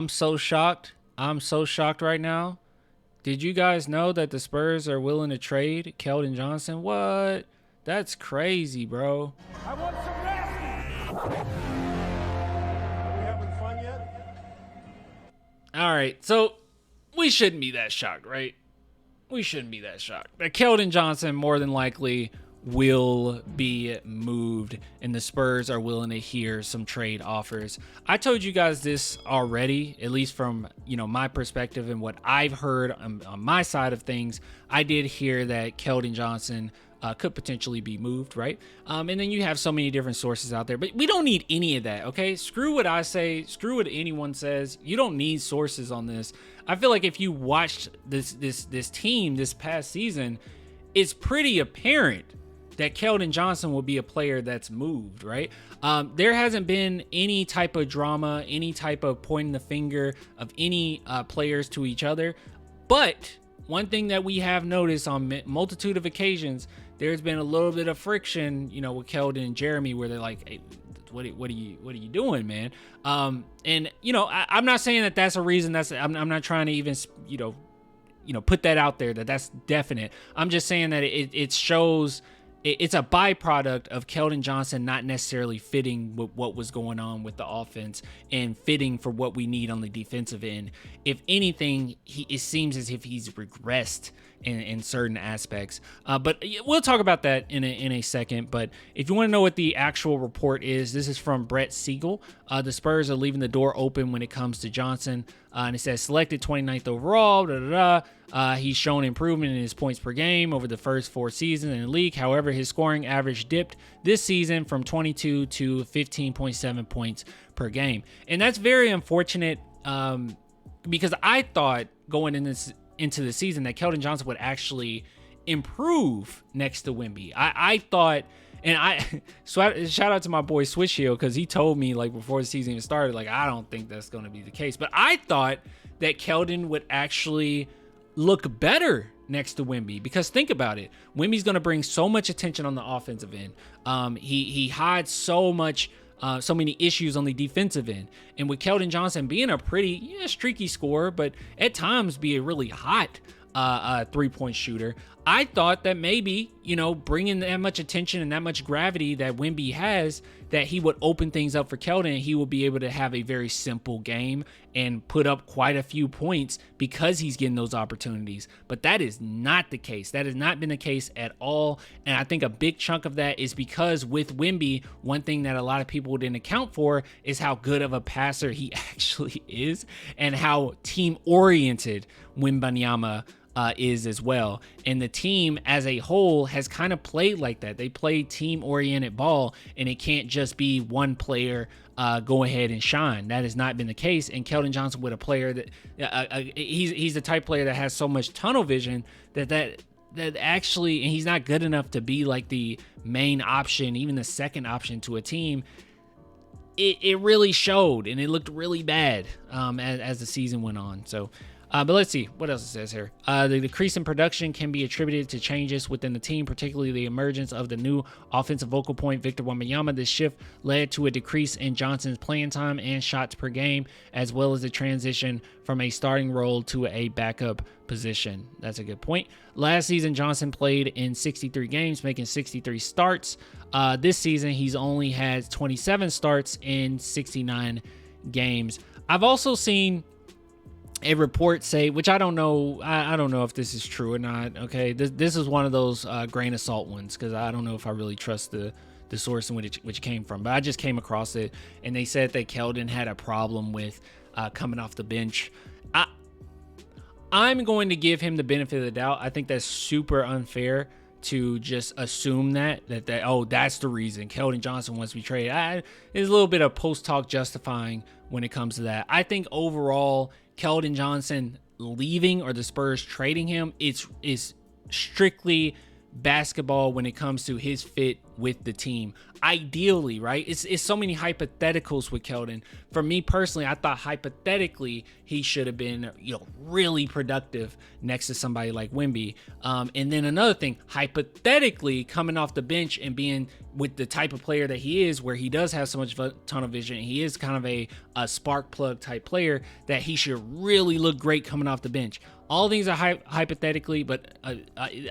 I'm so shocked. I'm so shocked right now. Did you guys know that the Spurs are willing to trade Keldon Johnson? What? That's crazy, bro. I want some nasty. Are we having fun yet? All right, so we shouldn't be that shocked, right? We shouldn't be that shocked. But Keldon Johnson more than likely will be moved, and the Spurs are willing to hear some trade offers. I told you guys this already, at least from my perspective and what I've heard on my side of things. I did hear that Keldon Johnson could potentially be moved, right? And then you have so many different sources out there, but we don't need any of that, okay? Screw what I say, screw what anyone says. You don't need sources on this. I feel like if you watched this team this past season, it's pretty apparent that Keldon Johnson will be a player that's moved, right? There hasn't been any type of drama, any type of pointing the finger of any players to each other. But one thing that we have noticed on multitude of occasions, there's been a little bit of friction, with Keldon and Jeremy, where they're like, "Hey, what are you doing, man?" And I'm not saying that that's a reason. I'm not trying to even put that out there that's definite. I'm just saying that it shows. It's a byproduct of Keldon Johnson not necessarily fitting with what was going on with the offense and fitting for what we need on the defensive end. If anything, it seems as if he's regressed in certain aspects. But we'll talk about that in a second. But if you want to know what the actual report is, this is from Brett Siegel. The Spurs are leaving the door open when it comes to Johnson. And it says selected 29th overall. He's shown improvement in his points per game over the first 4 seasons in the league. However, his scoring average dipped this season from 22 to 15.7 points per game. And that's very unfortunate because I thought going into the season that Keldon Johnson would actually improve next to Wemby. I thought, and shout out to my boy Switch Hill, because he told me before the season even started, I don't think that's going to be the case. But I thought that Keldon would actually look better next to Wemby, because think about it. Wemby's going to bring so much attention on the offensive end. He hides so many issues on the defensive end. And with Keldon Johnson being a pretty streaky scorer, but at times be a really hot 3-point shooter, I thought that maybe, bringing that much attention and that much gravity that Wemby has, that he would open things up for Keldon and he will be able to have a very simple game and put up quite a few points because he's getting those opportunities. But that is not the case. That has not been the case at all. And I think a big chunk of that is because with Wemby, one thing that a lot of people didn't account for is how good of a passer he actually is and how team-oriented Wembanyama is as well. And the team as a whole has kind of played like that. They play team-oriented ball, and it can't just be one player go ahead and shine. That has not been the case. And Keldon Johnson, with a player that he's the type player that has so much tunnel vision that actually, and he's not good enough to be the main option, even the second option to a team. It really showed, and it looked really bad as the season went on. So but let's see what else it says here. The decrease in production can be attributed to changes within the team, particularly the emergence of the new offensive focal point, Victor Wembanyama. This shift led to a decrease in Johnson's playing time and shots per game, as well as the transition from a starting role to a backup position. That's a good point. Last season, Johnson played in 63 games, making 63 starts. This season, he's only had 27 starts in 69 games. I've also seen a report say, which I don't know if this is true or not. Okay, this is one of those grain of salt ones, because I don't know if I really trust the source in which it came from. But I just came across it, and they said that Keldon had a problem with coming off the bench. I'm going to give him the benefit of the doubt. I think that's super unfair to just assume that that's the reason Keldon Johnson wants to be traded. There's a little bit of post-talk justifying when it comes to that. I think overall, Keldon Johnson leaving or the Spurs trading him, is strictly basketball when it comes to his fit with the team. Ideally, right? It's so many hypotheticals with Keldon. For me personally, I thought hypothetically he should have been, really productive next to somebody like Wemby. And then another thing, hypothetically coming off the bench and being with the type of player that he is, where he does have so much tunnel vision, he is kind of a spark plug type player, that he should really look great coming off the bench. All things are hypothetically, but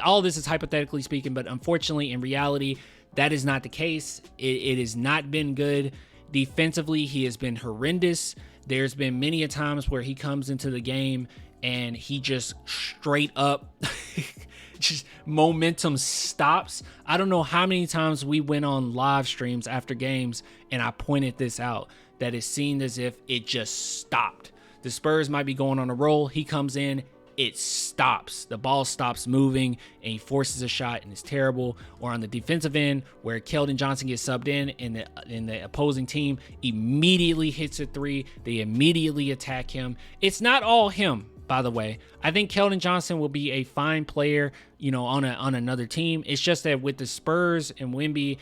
all this is hypothetically speaking, but unfortunately in reality, that is not the case. It has not been good. Defensively, he has been horrendous. There's been many a times where he comes into the game and he just straight up just momentum stops. I don't know how many times we went on live streams after games and I pointed this out, that it seemed as if it just stopped. The Spurs might be going on a roll. He comes in, it stops. The ball stops moving and he forces a shot and it's terrible. Or on the defensive end, where Keldon Johnson gets subbed in and the opposing team immediately hits a three. They immediately attack him. It's not all him, by the way. I think Keldon Johnson will be a fine player, on another team. It's just that with the Spurs and Wemby,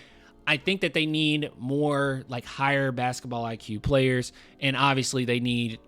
I think that they need more like higher basketball IQ players, and obviously they need,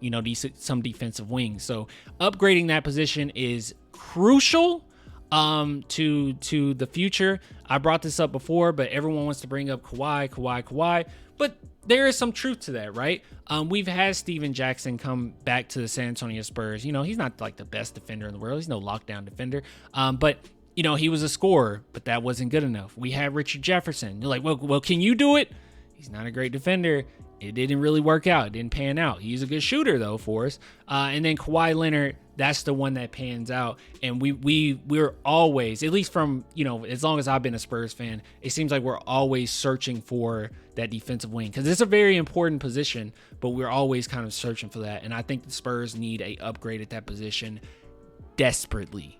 some defensive wings. So upgrading that position is crucial to the future. I brought this up before, but everyone wants to bring up Kawhi. But there is some truth to that, right? We've had Steven Jackson come back to the San Antonio Spurs. He's not like the best defender in the world. He's no lockdown defender. But he was a scorer, but that wasn't good enough. We had Richard Jefferson. You're like, well, can you do it? He's not a great defender. It didn't really work out. It didn't pan out. He's a good shooter, though, for us. And then Kawhi Leonard, that's the one that pans out. And we're always, at least from, as long as I've been a Spurs fan, it seems like we're always searching for that defensive wing, because it's a very important position, but we're always kind of searching for that. And I think the Spurs need a upgrade at that position desperately.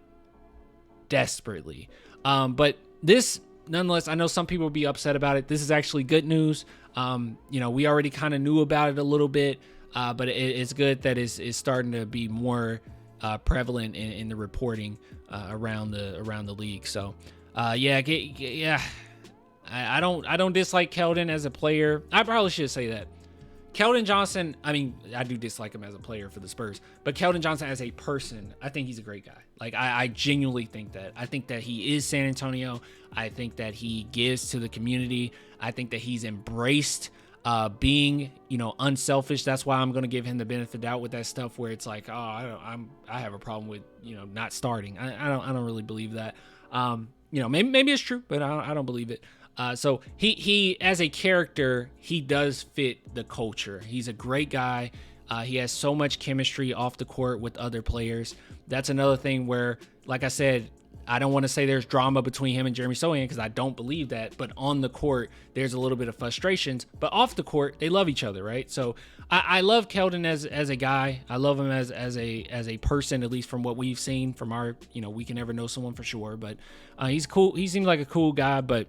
But this, nonetheless, I know some people will be upset about it. This is actually good news. We already kind of knew about it a little bit, but it's good that it's starting to be more prevalent in the reporting around the league. So yeah. I don't dislike Keldon as a player. I probably should say that. Keldon Johnson, I do dislike him as a player for the Spurs, but Keldon Johnson as a person, I think he's a great guy. Like, I genuinely think that. I think that he is San Antonio. I think that he gives to the community. I think that he's embraced being, unselfish. That's why I'm going to give him the benefit of the doubt with that stuff where it's like, I have a problem with, not starting. I don't really believe that. Maybe it's true, but I don't believe it. So he as a character, he does fit the culture. He's a great guy. He has so much chemistry off the court with other players. That's another thing where, like I said, I don't want to say there's drama between him and Jeremy Sochan, because I don't believe that. But on the court, there's a little bit of frustrations. But off the court, they love each other, right? So I love Keldon as a guy. I love him as a person, at least from what we've seen from our, we can never know someone for sure. But he's cool. He seems like a cool guy. But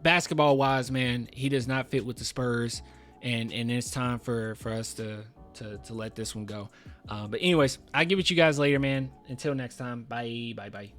basketball wise, man, he does not fit with the Spurs, and it's time for us to let this one go. But anyways, I'll get with you guys later, man. Until next time, bye.